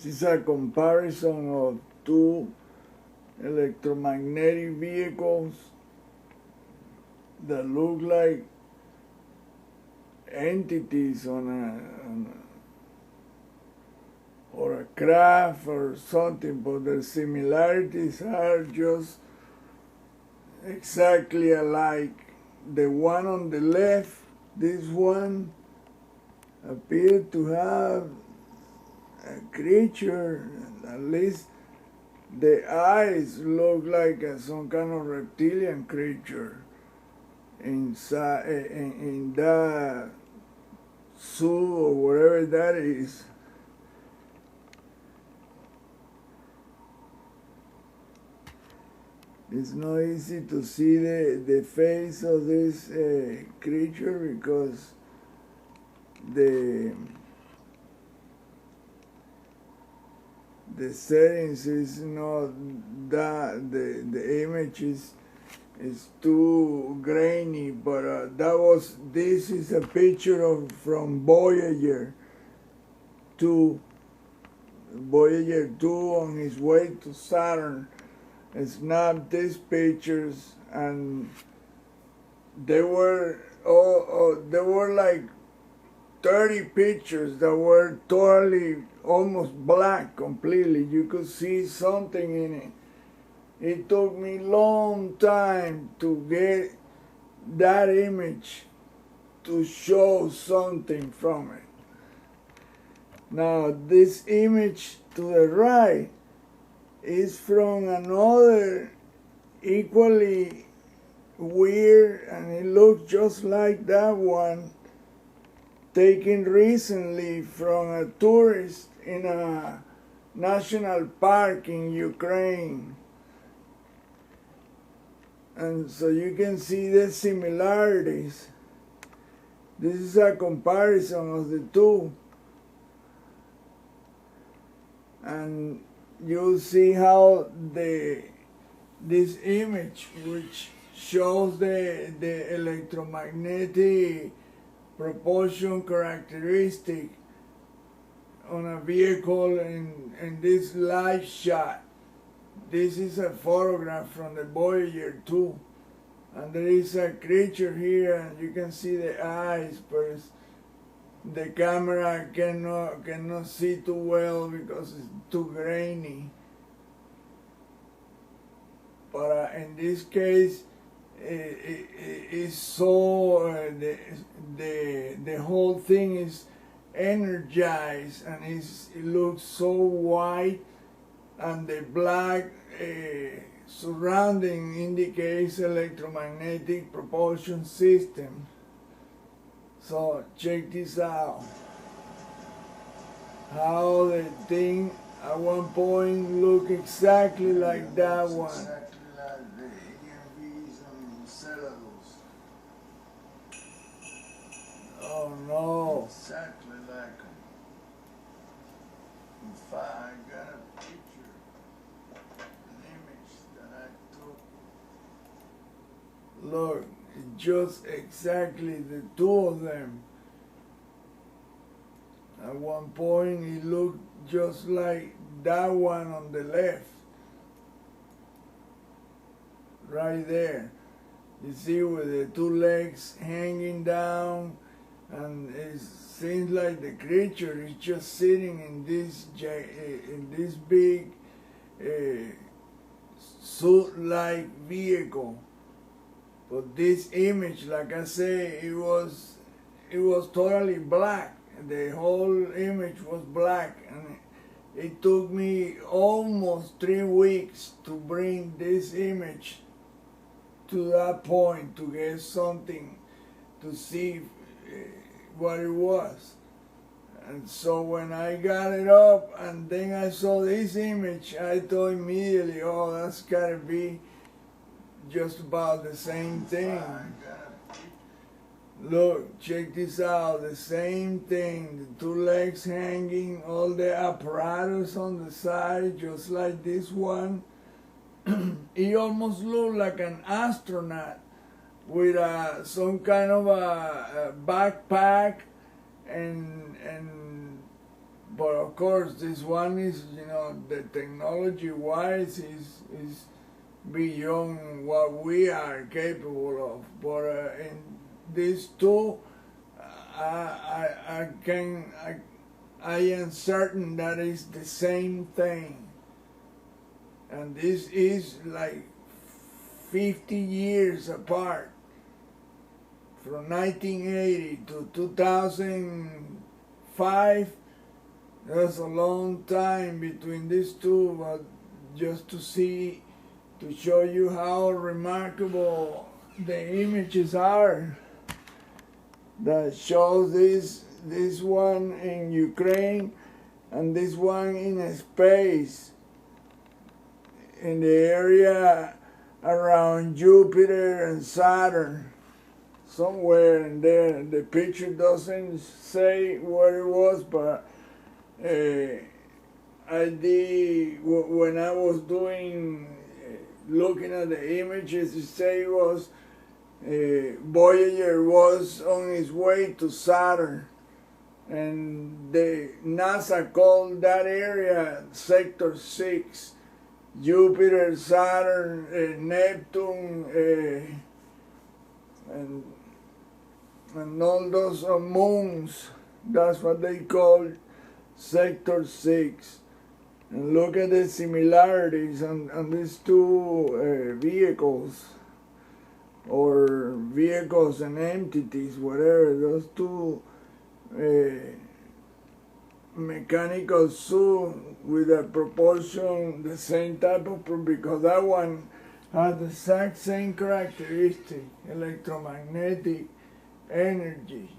This is a comparison of two electromagnetic vehicles that look like entities or a craft or something, but the similarities are just exactly alike. The one on the left, this one appeared to have a creature, at least the eyes look like some kind of reptilian creature inside in that suit or whatever that is. It's not easy to see the face of this creature because the settings is not that, the image is too grainy, but this is a picture from Voyager 2. Voyager 2 on his way to Saturn snapped these pictures, and they were like 30 pictures that were totally almost black completely. You could see something in it. It took me a long time to get that image to show something from it. Now this image to the right is from another equally weird, and it looks just like that one, taken recently from a tourist in a national park in Ukraine. And so you can see the similarities. This is a comparison of the two. And you'll see how this image, which shows the electromagnetic propulsion characteristic on a vehicle in this live shot. This is a photograph from the Voyager 2, and there is a creature here, and you can see the eyes, but the camera cannot see too well because it's too grainy. But in this case, it's so the whole thing is energized, and it looks so white, and the black surrounding indicates electromagnetic propulsion system. So check this out, how the thing at one point looked exactly like that one. Exactly like the Emvs and cellulose. Oh no. Exactly like them. In fact, I got a picture, an image that I took. Look, just exactly the two of them. At one point it looked just like that one on the left. Right there. You see, with the two legs hanging down, and it seems like the creature is just sitting in this big suit-like vehicle. But this image, like I say, it was totally black. The whole image was black, and it took me almost 3 weeks to bring this image to that point, to get something to see what it was. And so when I got it up and then I saw this image, I thought immediately, oh, that's gotta be just about the same thing. Look, check this out, the same thing, the two legs hanging, all the apparatus on the side, just like this one. He almost looked like an astronaut with some kind of a backpack, but of course, this one is, you know, the technology-wise is beyond what we are capable of. But in these two, I am certain that it's the same thing. And this is like 50 years apart. From 1980 to 2005, there's a long time between these two, but just to show you how remarkable the images are. That shows this one in Ukraine and this one in space, in the area around Jupiter and Saturn. Somewhere in there. The picture doesn't say what it was, but I did, when I was looking at the images, it say it was Voyager was on its way to Saturn, and the NASA called that area Sector 6, Jupiter, Saturn, Neptune, and all those moons. That's what they call Sector 6. And look at the similarities on these two vehicles, or vehicles and entities, whatever. Those two mechanical suit with a propulsion, the same type of, because that one has the exact same characteristic, electromagnetic energy.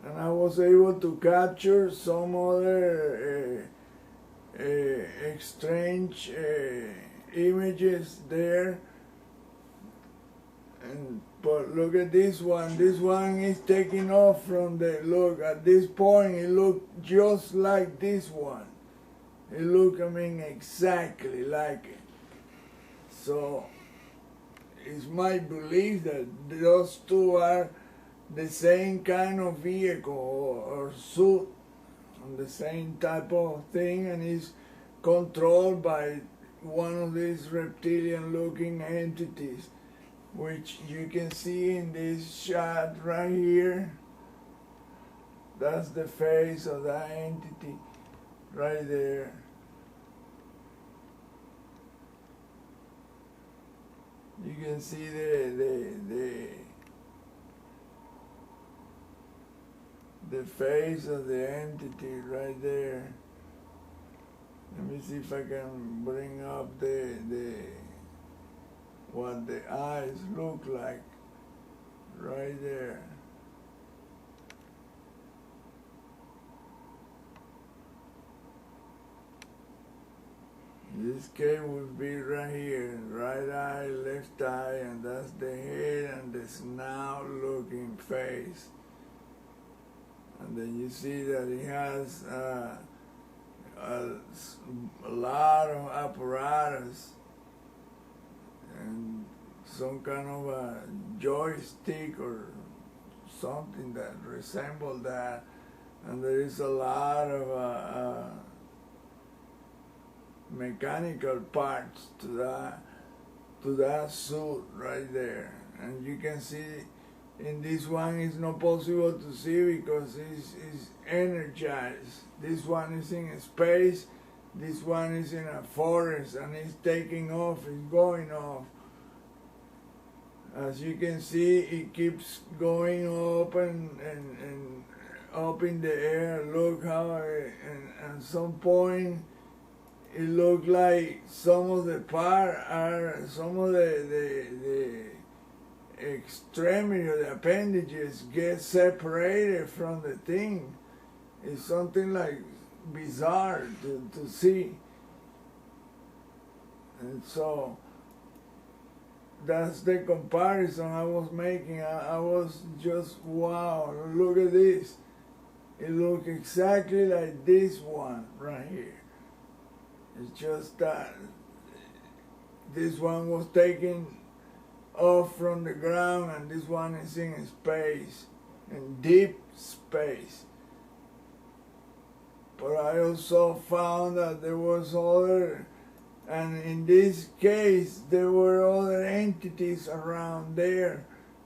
And I was able to capture some other strange images there. But look at this one. This one is taking off from the, look, at this point it looked just like this one. It looked, I mean, exactly like it. So it's my belief that those two are the same kind of vehicle or suit, on the same type of thing, and is controlled by one of these reptilian-looking entities, which you can see in this shot right here. That's the face of that entity right there. You can see the face of the entity right there. Let me see if I can bring up what the eyes look like right there. This case would be right here, right eye, left eye, and that's the head and the snout looking face. And then you see that it has a lot of apparatus and some kind of a joystick or something that resembles that, and there is a lot of mechanical parts to that suit right there. And you can see in this one it's not possible to see because it's energized. This one is in space, this one is in a forest, and it's taking off, it's going off. As you can see, it keeps going up and up in the air. Look how at some point it looked like some of the part are, some of the extremity of the appendages get separated from the thing. It's something like bizarre to see. And so that's the comparison I was making. I was just, wow, look at this. It looks exactly like this one right here. It's just that this one was taken off from the ground, and this one is in space, in deep space. But I also found that there was other, and in this case there were other entities around there,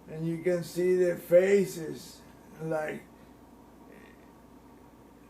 and you can see the faces like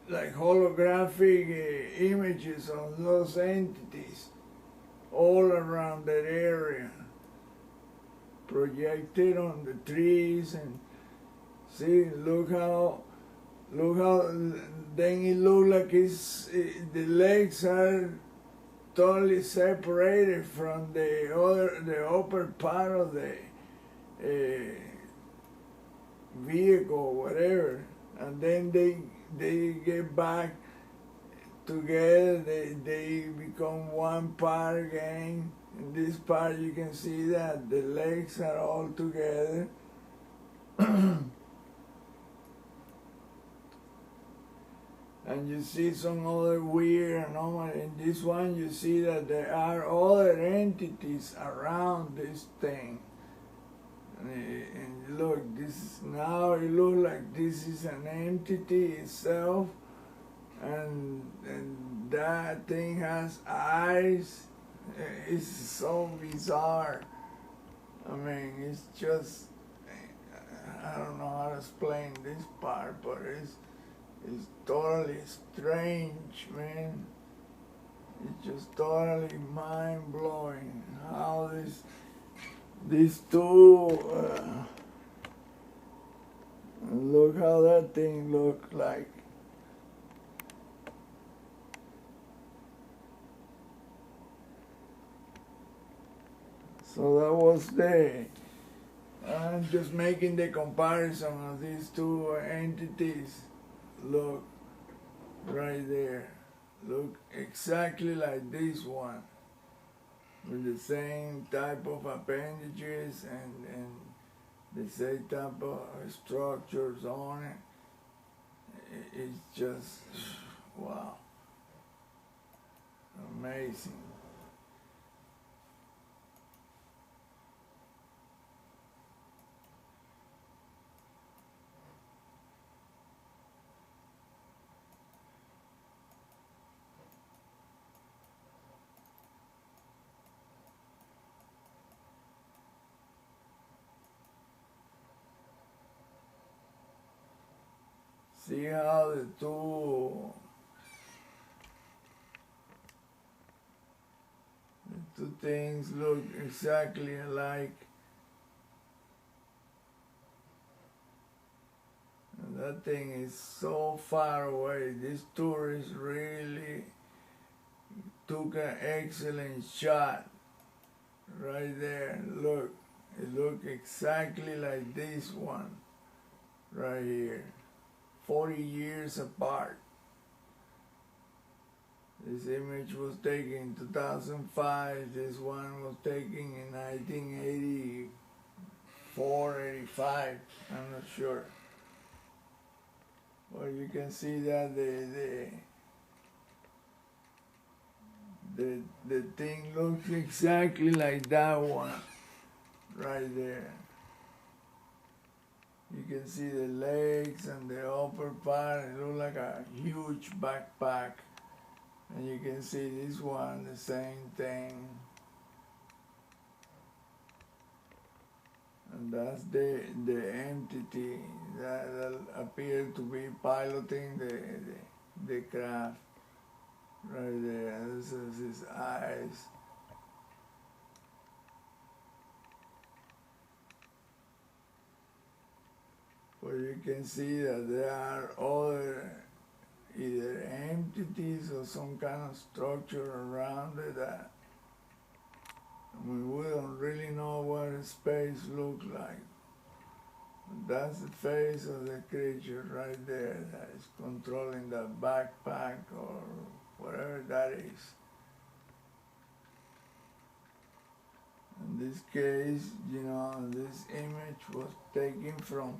holographic images of those entities all around that area, projected on the trees. And see, look how then it looked like the legs are totally separated from the upper part of the vehicle, whatever, and then they get back together. They become one part again. In this part you can see that the legs are all together. And you see some other weird anomaly. In this one you see that there are other entities around this thing. And look, now it looks like this is an entity itself, and that thing has eyes. It's so bizarre. I mean, it's just, I don't know how to explain this part, but it's totally strange, man. It's just totally mind-blowing how these two, look how that thing looked like. So that was I'm just making the comparison of these two entities. Look, right there. Look exactly like this one, with the same type of appendages and the same type of structures on it. It's just, wow, amazing. See how the two things look exactly alike. And that thing is so far away. This tourist really took an excellent shot right there. Look, it looked exactly like this one right here. 40 years apart. This image was taken in 2005. This one was taken in 1984, 85. I'm not sure. Well, you can see that the thing looks exactly like that one right there. You can see the legs and the upper part. It looks like a huge backpack. And you can see this one, the same thing. And that's the entity that appeared to be piloting the craft. Right there, this is his eyes. But you can see that there are other either entities or some kind of structure around it that we don't really know what the space looks like. That's the face of the creature right there that is controlling the backpack or whatever that is. In this case, you know, this image was taken from